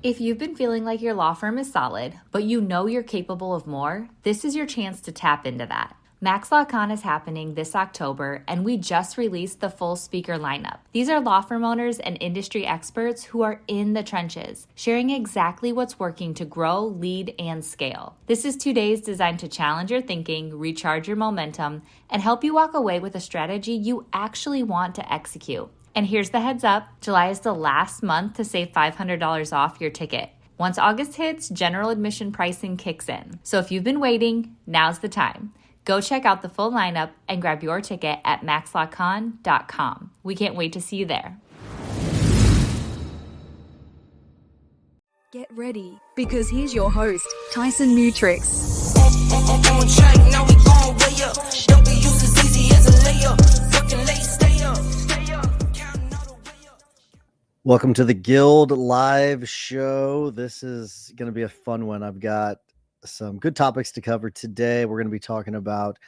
If you've been feeling like your law firm is solid, but you know you're capable of more, this is your chance to tap into that. Max Law Con is happening this October, and we just released the full speaker lineup. These are law firm owners and industry experts who are in the trenches, sharing exactly what's working to grow, lead, and scale. This is 2 days designed to challenge your thinking, recharge your momentum, and help you walk away with a strategy you actually want to execute. And here's the heads up, July is the last month to save $500 off your ticket. Once August hits, general admission pricing kicks in. So if you've been waiting, now's the time. Go check out the full lineup and grab your ticket at maxlawcon.com. We can't wait to see you there. Get ready, because here's your host, Tyson Mutrux. Welcome to the Guild live show. This is going to be a fun one. I've got some good topics to cover today. We're going to be talking about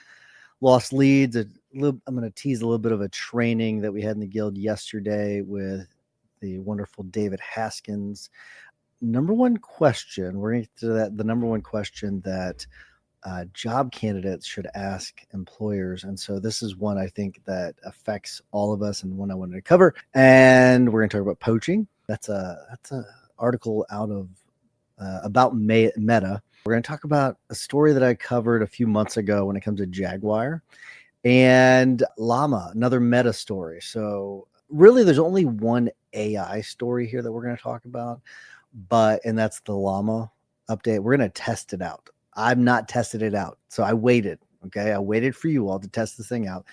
lost leads. I'm going to tease a little bit of a training that we had in the Guild yesterday with the wonderful David Haskins. Number one question, we're going to get to that, the number one question that job candidates should ask employers. And so this is one I think that affects all of us and one I wanted to cover. And we're going to talk about poaching. That's a article out of about Meta. We're going to talk about a story that I covered a few months ago when it comes to Jaguar and LLaMA, another Meta story. So really there's only one AI story here that we're going to talk about, and that's the LLaMA update. We're going to test it out. I've not tested it out, so I waited. Okay, I waited for you all to test this thing out,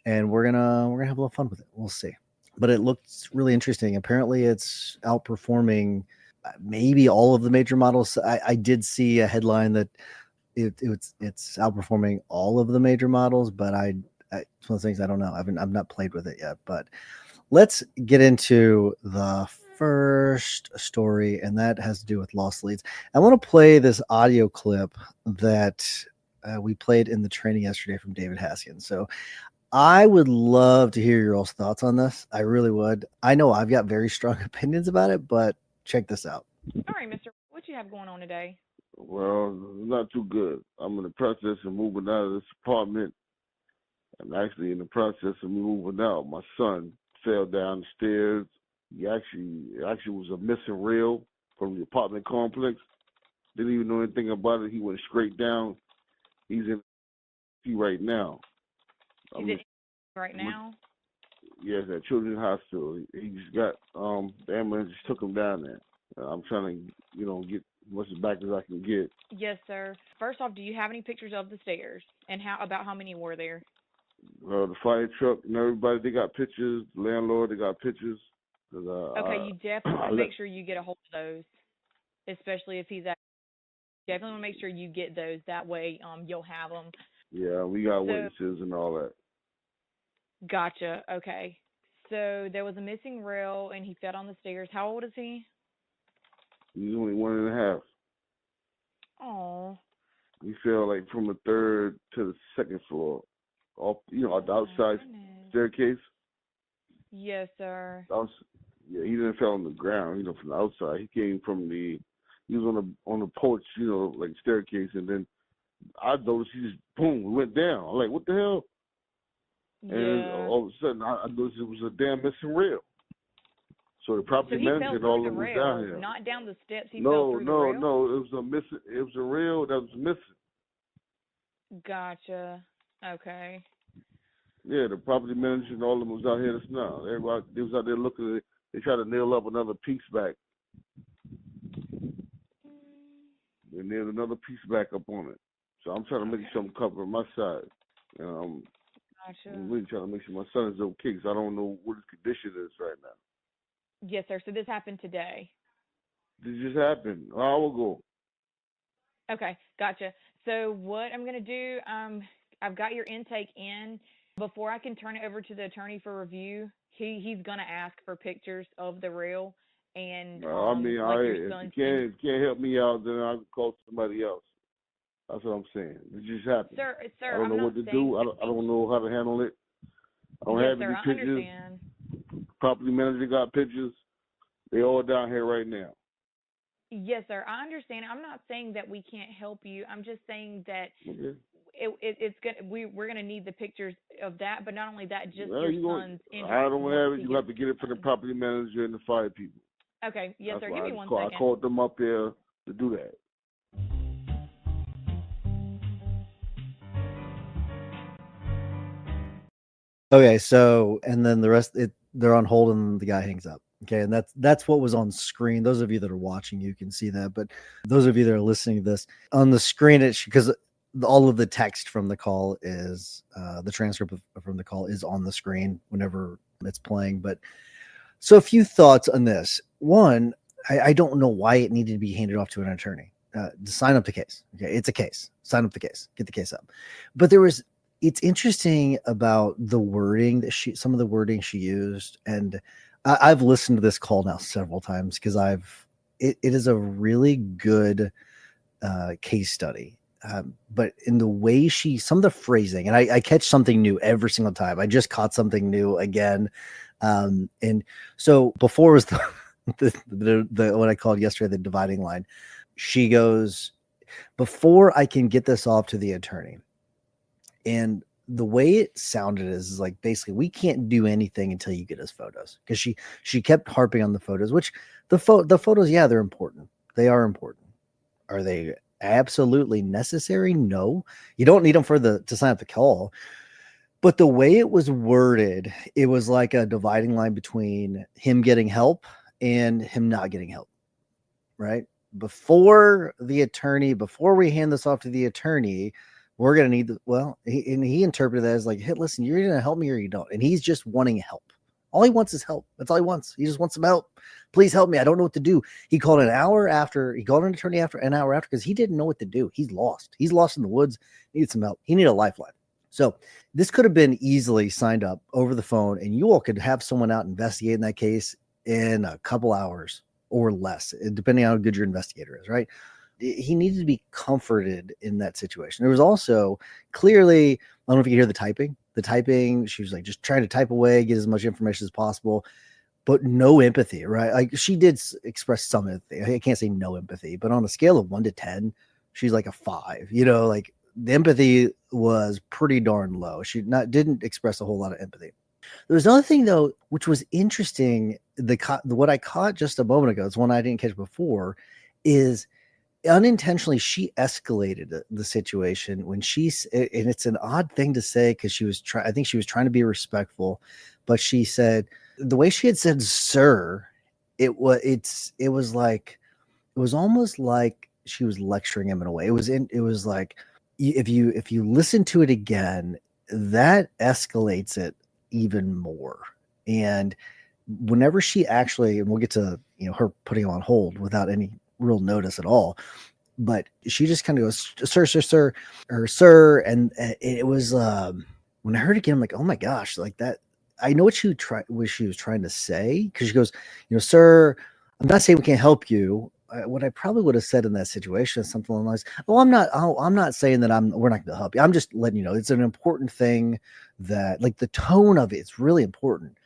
and we're gonna have a little fun with it. We'll see, but it looks really interesting. Apparently, it's outperforming maybe all of the major models. I did see a headline that it's outperforming all of the major models, but it's one of the things I don't know. I've not played with it yet, but let's get into the first story, and that has to do with lost leads. I want to play this audio clip that we played in the training yesterday from David Haskins. So I would love to hear your all's thoughts on this. I really would. I know I've got very strong opinions about it, but check this out. All right, Mr. What you have going on today? Well, not too good. I'm in the process of moving out of this apartment. I'm actually in the process of moving out. My son fell down the stairs. He actually was a missing rail from the apartment complex. Didn't even know anything about it. He went straight down. He's in right now. Is it right now? Yes, at Children's Hospital. He's got the ambulance just took him down there. I'm trying to get as much back as I can get. Yes, sir. First off, do you have any pictures of the stairs, and how many were there? The fire truck and everybody, they got pictures. The landlord, they got pictures. Okay, you definitely want to make sure you get a hold of those, especially if he's at. Definitely want to make sure you get those. That way, you'll have them. Yeah, we got witnesses and all that. Gotcha. Okay. So there was a missing rail, and he fell on the stairs. How old is he? He's only 1.5. Oh. He fell like from the third to the second floor, off the outside staircase. Yes, sir. He didn't fall on the ground, from the outside. He came from he was on the porch, like staircase, and then I noticed he just boom went down. I'm like, what the hell? Yeah. And all of a sudden I noticed it was a damn missing rail. So the property manager and all of them was down here. Not down the steps. He fell through the rail. No. It was a rail that was missing. Gotcha. Okay. Yeah, the property manager and all of them was out here just now. Everybody, they was out there looking at it. They tried to nail up another piece back. They nailed another piece back up on it. So I'm trying to make something cover my side. Gotcha. I'm really trying to make sure my son is okay because I don't know what his condition is right now. Yes, sir. So this happened today. This just happened an hour ago. Okay, gotcha. So what I'm going to do, I've got your intake in. Before I can turn it over to the attorney for review, he's going to ask for pictures of the rail. And if you can't help me out, then I'll call somebody else. That's what I'm saying. It just happened. Sir, I don't know what to do. I don't know how to handle it. I don't have any pictures. I understand. Property manager got pictures. They all down here right now. Yes, sir. I understand. I'm not saying that we can't help you. I'm just saying that Okay. it's gonna we're gonna need the pictures of that, but not only that, just Well, your you going son's I injury don't once have it. he You gets have to get it from the done. property manager and the fire people. Okay. Yes, That's sir. Give why me one I second. called them up there to do that. Okay, so and then the rest they're on hold and the guy hangs up. Okay, and that's what was on screen. Those of you that are watching, you can see that, but those of you that are listening to this on the screen, it's because all of the text from the call is the transcript from the call is on the screen whenever it's playing. But so a few thoughts on this. One, I don't know why it needed to be handed off to an attorney. To sign up the case. Okay, it's a case. Sign up the case. Get the case up. But it's interesting about the wording that some of the wording she used, and I've listened to this call now several times because it is a really good case study. But in the way some of the phrasing, and I catch something new every single time. I just caught something new again. And so before was the what I called yesterday, the dividing line. She goes, before I can get this off to the attorney. And the way it sounded is like, basically, we can't do anything until you get us photos. Because she kept harping on the photos, which the photos, yeah, they're important. They are important. Are they absolutely necessary? No. You don't need them to sign up the call. But the way it was worded, it was like a dividing line between him getting help and him not getting help, right? Before we hand this off to the attorney, we're going to need he interpreted that as like, hey, listen, you're going to help me or you don't. And he's just wanting help. All he wants is help. That's all he wants. He just wants some help. Please help me. I don't know what to do. He called an attorney after an hour after because he didn't know what to do. He's lost. He's lost in the woods. He needs some help. He needed a lifeline. So this could have been easily signed up over the phone, and you all could have someone out investigating that case in a couple hours or less, depending on how good your investigator is, right? He needed to be comforted in that situation. There was also clearly, I don't know if you can hear the typing. The typing, she was like just trying to type away, get as much information as possible, but no empathy, right? Like she did express some empathy. I can't say no empathy, but on a scale of 1 to 10, she's like a 5. Like the empathy was pretty darn low. She didn't express a whole lot of empathy. There was another thing though, which was interesting. What I caught just a moment ago, it's one I didn't catch before, is unintentionally she escalated the situation when and it's an odd thing to say because I think she was trying to be respectful, but she said the way she had said sir, it was almost like she was lecturing him in a way. It was like, if you listen to it again, that escalates it even more. And whenever she actually, and we'll get to her putting him on hold without any real notice at all, but she just kind of goes sir, or sir, and it was when I heard it again, I'm like, oh my gosh, like that. I know what she was trying to say, because she goes, sir, I'm not saying we can't help you. What I probably would have said in that situation is something along the lines, I'm not saying that we're not going to help you. I'm just letting you know it's an important thing, that like the tone of it's really important.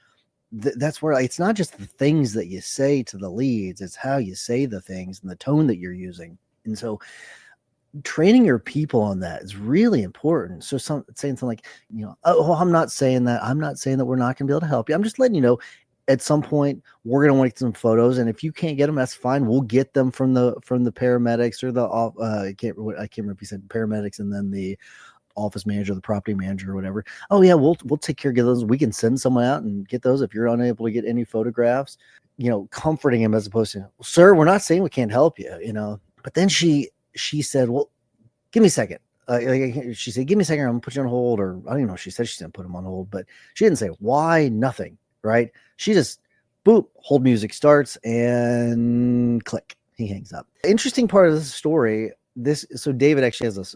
That's where it's not just the things that you say to the leads, it's how you say the things and the tone that you're using. And so training your people on that is really important. So saying something like, oh, I'm not saying that we're not going to be able to help you. I'm just letting you know, at some point we're going to want some photos, and if you can't get them, that's fine. We'll get them from the paramedics or the I can't remember if you said paramedics and then the office manager, the property manager or whatever. Oh yeah, we'll take care of those. We can send someone out and get those if you're unable to get any photographs. Comforting him as opposed to, sir, we're not saying we can't help you. But then she said, well, give me a second. She said, give me a second, I'm gonna put you on hold. Or I don't even know. She said she's gonna put him on hold, but she didn't say why, nothing, right? She just, boop, hold music starts, and click, he hangs up. Interesting part of this story, so David actually has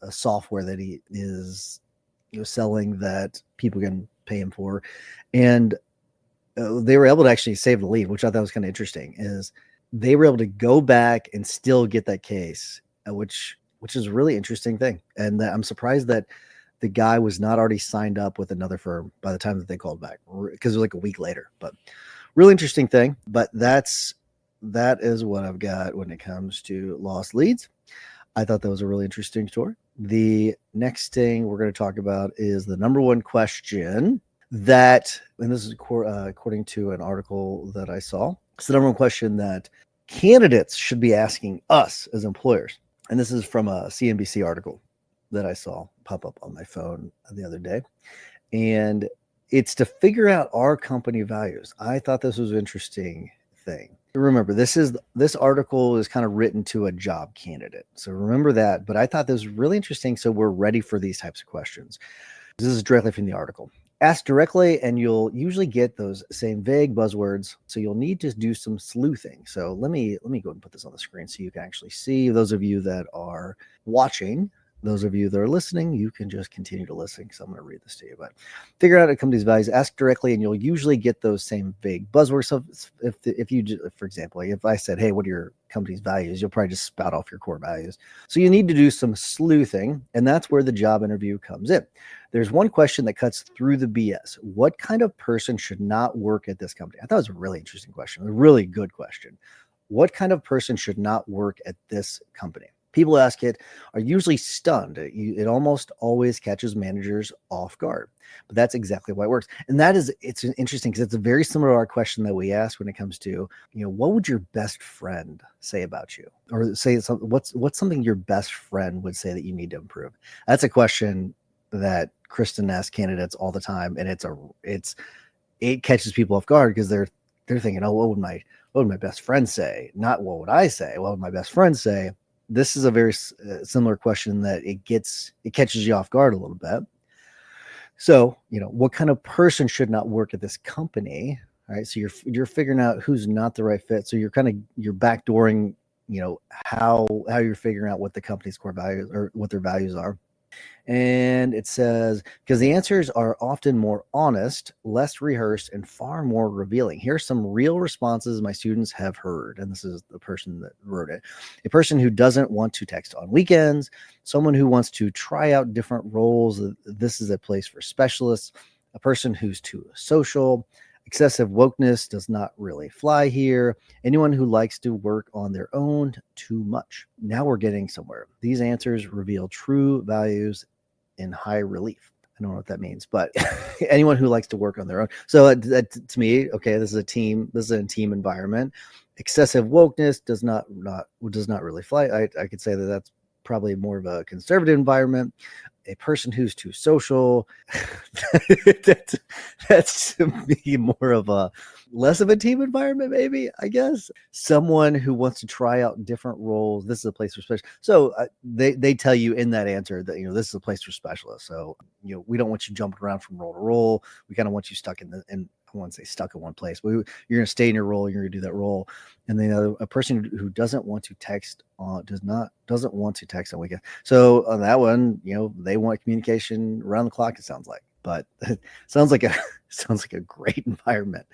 a software that he is selling that people can pay him for. And they were able to actually save the lead, which I thought was kind of interesting, is they were able to go back and still get that case, which is a really interesting thing. And I'm surprised that the guy was not already signed up with another firm by the time that they called back, because it was like a week later. But really interesting thing. But that's that is what I've got when it comes to lost leads. I thought that was a really interesting story. The next thing we're going to talk about is the number one question that, and this is according to an article that I saw, it's the number one question that candidates should be asking us as employers. And this is from a CNBC article that I saw pop up on my phone the other day. And it's to figure out our company values. I thought this was an interesting thing. Remember, this article is kind of written to a job candidate. So remember that. But I thought this was really interesting. So we're ready for these types of questions. This is directly from the article. Ask directly, and you'll usually get those same vague buzzwords. So you'll need to do some sleuthing. So let me go ahead and put this on the screen so you can actually see. Those of you that are watching, those of you that are listening, you can just continue to listen because I'm going to read this to you. But figure out a company's values, ask directly, and you'll usually get those same vague buzzwords. So if you, for example, if I said, hey, what are your company's values? You'll probably just spout off your core values. So you need to do some sleuthing, and that's where the job interview comes in. There's one question that cuts through the BS. What kind of person should not work at this company? I thought it was a really interesting question, a really good question. What kind of person should not work at this company? People ask it are usually stunned. It almost always catches managers off guard, but that's exactly why it works. And it's interesting because it's very similar to our question that we ask when it comes to, what would your best friend say about you? Or say what's something your best friend would say that you need to improve? That's a question that Kristen asks candidates all the time. And it catches people off guard because they're thinking, oh, what would my best friend say? Not what would I say? What would my best friend say? This is a very similar question that it catches you off guard a little bit. So, what kind of person should not work at this company? All right. So you're figuring out who's not the right fit. So you're backdooring, how you're figuring out what the company's core values or what their values are. And it says, because the answers are often more honest, less rehearsed, and far more revealing. Here's some real responses my students have heard. And this is the person that wrote it. A person who doesn't want to text on weekends, someone who wants to try out different roles. This is a place for specialists. A person who's too social. Excessive wokeness does not really fly here. Anyone who likes to work on their own too much. Now we're getting somewhere. These answers reveal true values in high relief. I don't know what that means, but anyone who likes to work on their own. So to me, okay, this is a team. This is a team environment. Excessive wokeness does not really fly. I could say that that's probably more of a conservative environment. A person who's too social, that's to me more of a less of a team environment, maybe, I guess. Someone who wants to try out different roles. This is a place for specialists. So they tell you in that answer that, this is a place for specialists. So, we don't want you jumping around from role to role. We kind of want you stuck in I won't say stuck in one place, but you're going to stay in your role. You're going to do that role. And then a person who doesn't want to text doesn't want to text on weekend. So on that one, they want communication around the clock. It sounds like, but it sounds like a great environment.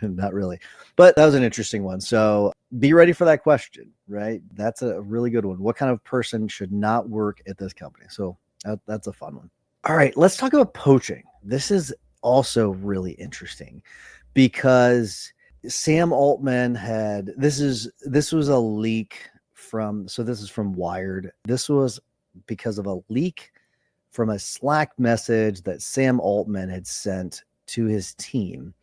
Not really, but that was an interesting one. So be ready for that question, right? That's a really good one. What kind of person should not work at this company? So that's a fun one. All right, let's talk about poaching. This is also really interesting because Sam Altman this was a leak this is from Wired. This was because of a leak from a Slack message that Sam Altman had sent to his team.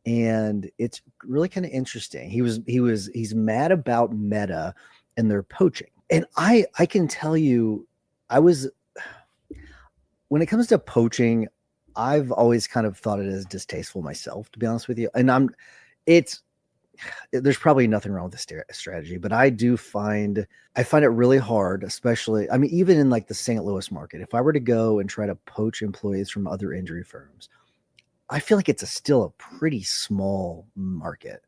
And it's really kind of interesting. He's mad about Meta and their poaching. And I can tell you, when it comes to poaching, I've always kind of thought it as distasteful myself, to be honest with you. And there's probably nothing wrong with the strategy, but I find it really hard, especially, even in like the St. Louis market, if I were to go and try to poach employees from other injury firms, I feel like it's still a pretty small market,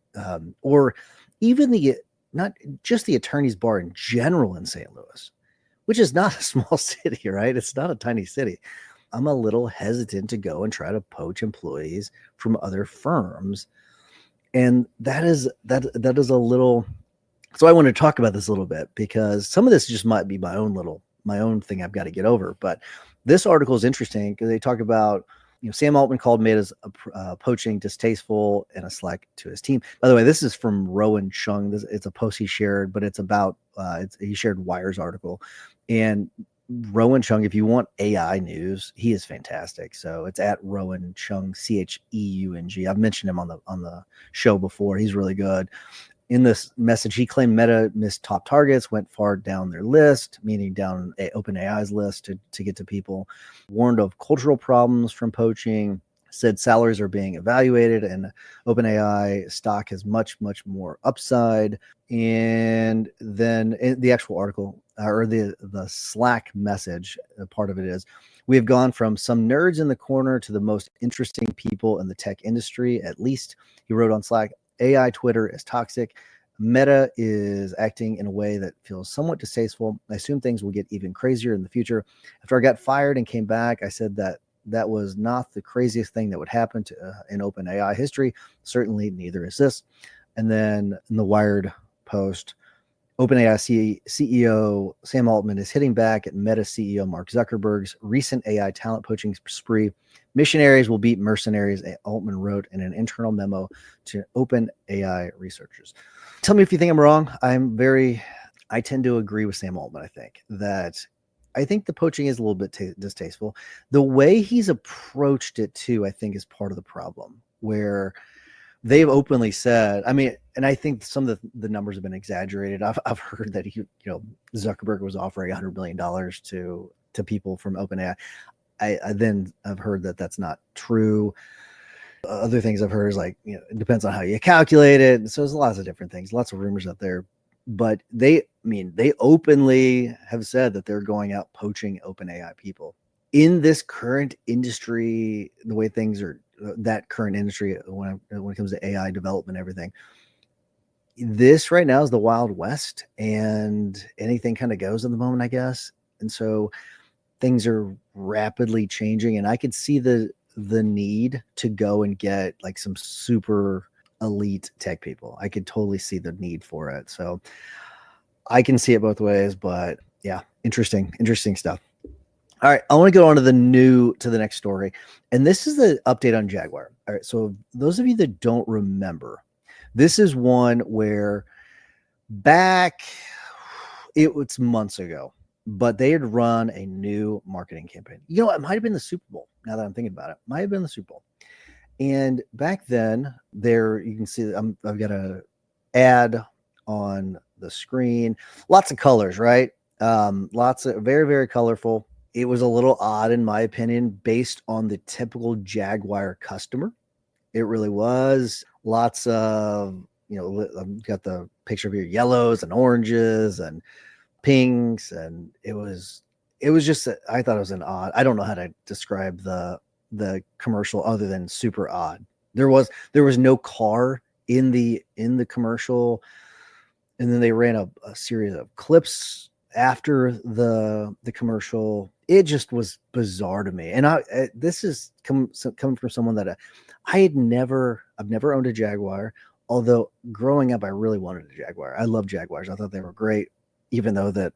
or even not just the attorney's bar in general in St. Louis, which is not a small city, right? It's not a tiny city. I'm a little hesitant to go and try to poach employees from other firms. And that is a little, so I want to talk about this a little bit because some of this just might be my own thing I've got to get over. But this article is interesting because they talk about Sam Altman called Meta's poaching distasteful in a Slack to his team. By the way, this is from Rowan Chung. It's a post he shared, but it's about he shared Wire's article. And Rowan Chung, if you want AI news, he is fantastic. So it's at Rowan Chung, Cheung. I've mentioned him on the show before. He's really good. In this message, he claimed Meta missed top targets, went far down their list, meaning down OpenAI's list to get to people, warned of cultural problems from poaching, said salaries are being evaluated, and OpenAI stock has much, much more upside. And then in the actual article, or the Slack message, part of it is, we have gone from some nerds in the corner to the most interesting people in the tech industry, at least, he wrote on Slack. AI Twitter is toxic. Meta is acting in a way that feels somewhat distasteful. I assume things will get even crazier in the future. After I got fired and came back, I said that was not the craziest thing that would happen in OpenAI history. Certainly neither is this. And then in the Wired post, OpenAI CEO Sam Altman is hitting back at Meta CEO Mark Zuckerberg's recent AI talent poaching spree. Missionaries will beat mercenaries, Altman wrote in an internal memo to OpenAI researchers. Tell me if you think I'm wrong. I tend to agree with Sam Altman. I think the poaching is a little bit distasteful. The way he's approached it too, I think, is part of the problem, where they've openly said, and I think some of the numbers have been exaggerated. I've heard that Zuckerberg was offering $100 million to people from OpenAI. I've heard that that's not true. Other things I've heard is it depends on how you calculate it. So there's lots of different things, lots of rumors out there. But they openly have said that they're going out poaching OpenAI people in this current industry. The way things are, that current industry when it comes to AI development, everything. This right now is the Wild West, and anything kind of goes at the moment, I guess. And so things are rapidly changing, and I could see the need to go and get some super elite tech people. I could totally see the need for it. So I can see it both ways, but yeah, interesting stuff. All right, I want to go on to the next story. And this is the update on Jaguar. All right, so those of you that don't remember, this is one where it's months ago, but they had run a new marketing campaign. It might have been the Super Bowl. Now that I'm thinking about it, might have been the Super Bowl. And back then, you can see I've got an ad on the screen. Lots of colors, right? Lots of very, very colorful. It was a little odd, in my opinion, based on the typical Jaguar customer. It really was. Lots of, I've got the picture of your yellows and oranges and pinks, and it was just, I thought it was I don't know how to describe the commercial other than super odd. There was no car in the commercial, and then they ran a series of clips after the commercial. It just was bizarre to me. And this is coming from someone that I've never owned a Jaguar, although growing up I really wanted a Jaguar. I love Jaguars. I thought they were great, even though that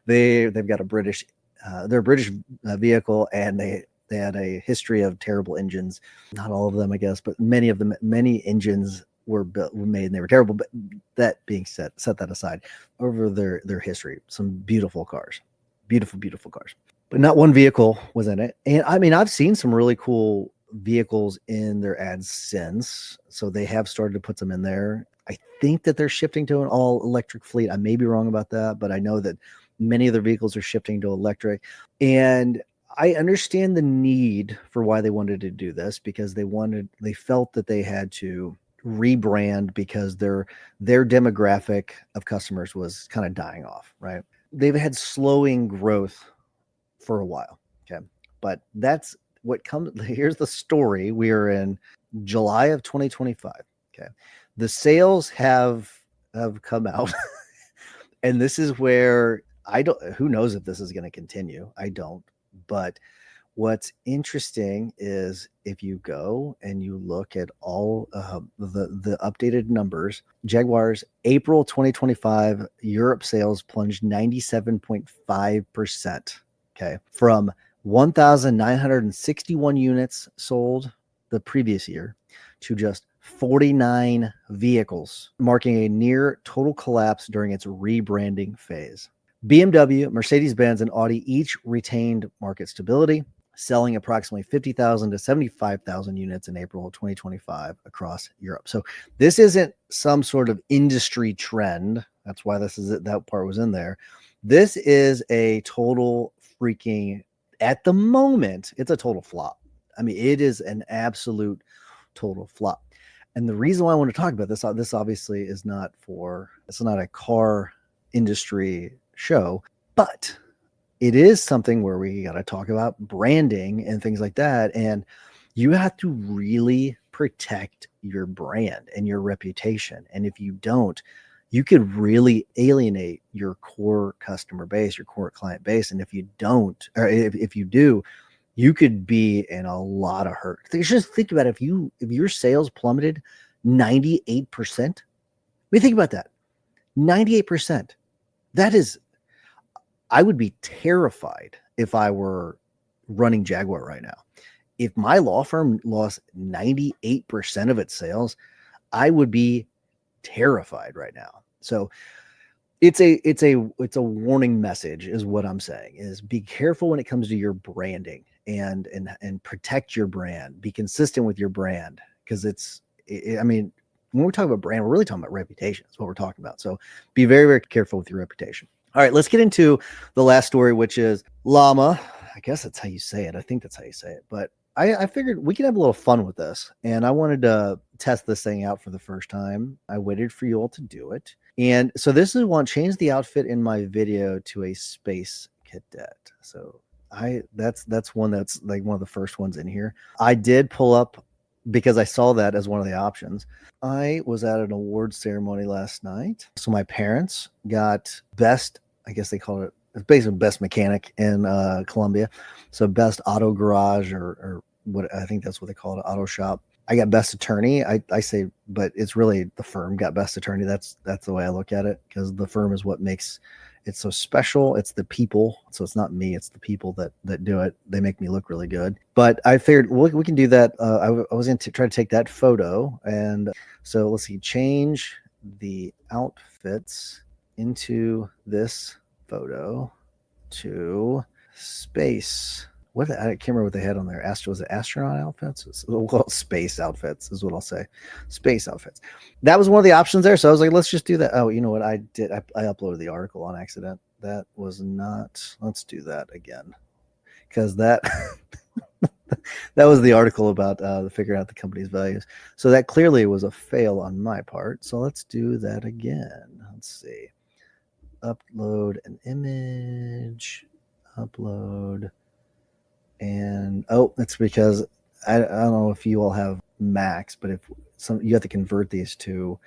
they've got they're a British vehicle, and they had a history of terrible engines. Not all of them, I guess, but many engines were made and they were terrible. But that being said, set that aside. Over their history, some beautiful cars, beautiful cars, but not one vehicle was in it. And I've seen some really cool vehicles in their ads since, so they have started to put them in there. I think that they're shifting to an all electric fleet. I may be wrong about that, but I know that many of their vehicles are shifting to electric. And I understand the need for why they wanted to do this, because they felt that they had to rebrand because their demographic of customers was kind of dying off, right? They've had slowing growth for a while. Okay. But that's what comes. Here's the story. We are in July of 2025. Okay. The sales have come out. And this is where who knows if this is going to continue. I don't. But what's interesting is if you go and you look at all the updated numbers, Jaguar's April 2025 Europe sales plunged 97.5%, okay, from 1,961 units sold the previous year to just 49 vehicles, marking a near total collapse during its rebranding phase. BMW, Mercedes-Benz, and Audi each retained market stability, selling approximately 50,000 to 75,000 units in April of 2025 across Europe. So this isn't some sort of industry trend. That's why that part was in there. This is a total freaking, at the moment, it's a total flop. I mean, it is an absolute total flop. And the reason why I want to talk about this obviously it's not a car industry show, but it is something where we got to talk about branding and things like that. And you have to really protect your brand and your reputation. And if you don't, you could really alienate your core customer base, your core client base. And if you don't, or if you do, you could be in a lot of hurt. Just think about it. If your sales plummeted 98%, I mean, think about that. 98%. That is, I would be terrified if I were running Jaguar right now. If my law firm lost 98% of its sales, I would be terrified right now. So it's a warning message is what I'm saying, is be careful when it comes to your branding and protect your brand, be consistent with your brand. Cause I mean, when we're talking about brand, we're really talking about reputation. That's what we're talking about. So be very, very careful with your reputation. All right, let's get into the last story, which is LLaMA. I guess that's how you say it. I think that's how you say it. But I figured we could have a little fun with this. And I wanted to test this thing out for the first time. I waited for you all to do it. And so this is one, change the outfit in my video to a space cadet. So that's one that's like one of the first ones in here. I did pull up because I saw that as one of the options. I was at an awards ceremony last night. So my parents got best, I guess they call it, it's basically best mechanic in Columbia. So best auto garage or what, I think that's what they call it, auto shop. I got best attorney. I say, but it's really the firm got best attorney. That's the way I look at it, because the firm is what makes it so special. It's the people. So it's not me. It's the people that do it. They make me look really good. But I figured we can do that. I was going to try to take that photo. And so let's see, change the outfits into this photo to space. I can't remember what they had on there. Was it astronaut outfits? Well, space outfits is what I'll say. Space outfits. That was one of the options there. So I was like, let's just do that. Oh, you know what I did? I uploaded the article on accident. That was not. Let's do that again, because that that was the article about figuring out the company's values. So that clearly was a fail on my part. So let's do that again. Let's see. Upload an image. Upload. And it's because I don't know if you all have Macs, but if you have to convert these to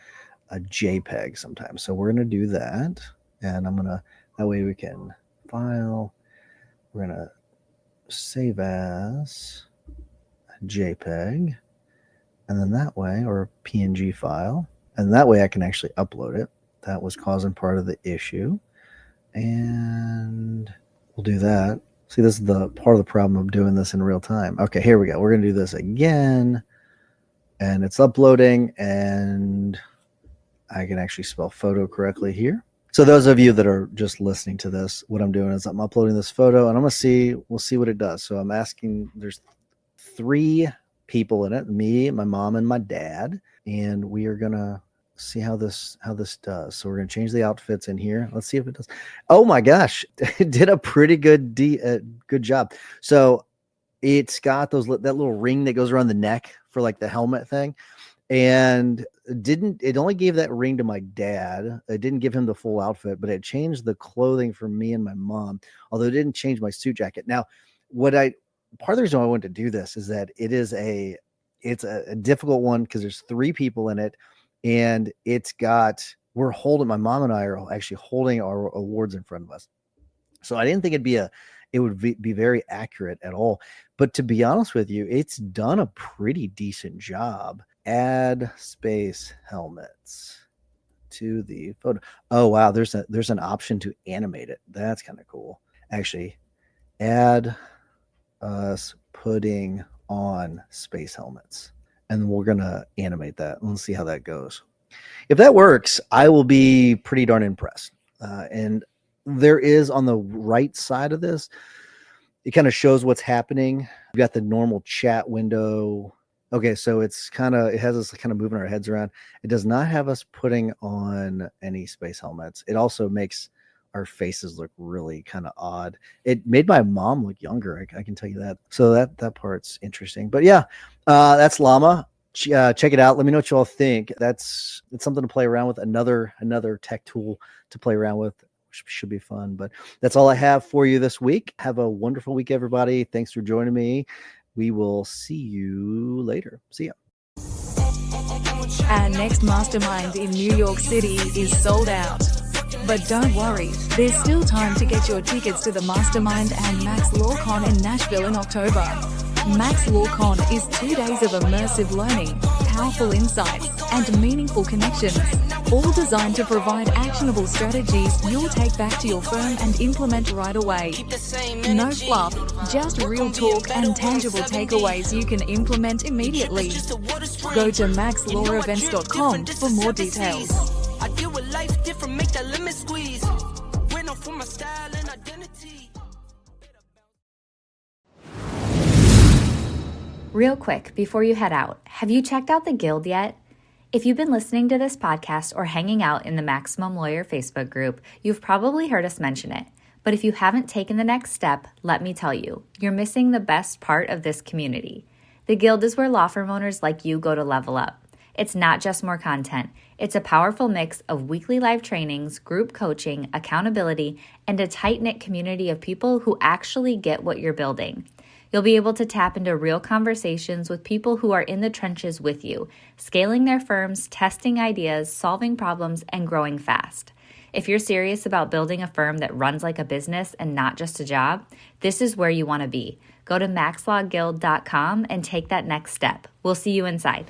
a JPEG sometimes. So we're going to do that. And that way we can file. We're going to save as a JPEG. And then that way, or a PNG file. And that way I can actually upload it. That was causing part of the issue. And we'll do that. See, this is the part of the problem of doing this in real time. Okay, here we go. We're going to do this again. And it's uploading, and I can actually spell photo correctly here. So those of you that are just listening to this, what I'm doing is I'm uploading this photo, and we'll see what it does. So I'm asking, there's 3 people in it, me, my mom, and my dad. And we are going to see how this does. So we're going to change the outfits in here. Let's see if it does. Oh my gosh, it did a pretty good job. So it's got that little ring that goes around the neck for like the helmet thing, and it only gave that ring to my dad. It didn't give him the full outfit, but it changed the clothing for me and my mom, although it didn't change my suit jacket. Now, part of the reason I wanted to do this is that it's a difficult one, because there's 3 people in it. And my mom and I are actually holding our awards in front of us. So I didn't think it would be very accurate at all. But to be honest with you, it's done a pretty decent job. Add space helmets to the photo. Oh, wow. There's an option to animate it. That's kind of cool. Actually, add us putting on space helmets. And we're going to animate that. Let's see how that goes. If that works, I will be pretty darn impressed. And there is on the right side of this, it kind of shows what's happening. We've got the normal chat window. Okay, so it has us kind of moving our heads around. It does not have us putting on any space helmets. It also makes our faces look really kind of odd. It made my mom look younger. I can tell you that. So that part's interesting. But yeah, that's LLaMA. Check it out. Let me know what you all think. It's something to play around with. Another tech tool to play around with. Should be fun. But that's all I have for you this week. Have a wonderful week, everybody. Thanks for joining me. We will see you later. See ya. Our next mastermind in New York City is sold out. But don't worry, there's still time to get your tickets to the Mastermind and Max LawCon in Nashville in October. Max LawCon is 2 days of immersive learning, powerful insights, and meaningful connections, all designed to provide actionable strategies you'll take back to your firm and implement right away. No fluff, just real talk and tangible takeaways you can implement immediately. Go to maxlawevents.com for more details. I deal with life different, make that limit squeeze. We're known for my style and identity. Real quick, before you head out, have you checked out the Guild yet? If you've been listening to this podcast or hanging out in the Maximum Lawyer Facebook group, you've probably heard us mention it. But if you haven't taken the next step, let me tell you, you're missing the best part of this community. The Guild is where law firm owners like you go to level up. It's not just more content. It's a powerful mix of weekly live trainings, group coaching, accountability, and a tight-knit community of people who actually get what you're building. You'll be able to tap into real conversations with people who are in the trenches with you, scaling their firms, testing ideas, solving problems, and growing fast. If you're serious about building a firm that runs like a business and not just a job, this is where you want to be. Go to maxlawguild.com and take that next step. We'll see you inside.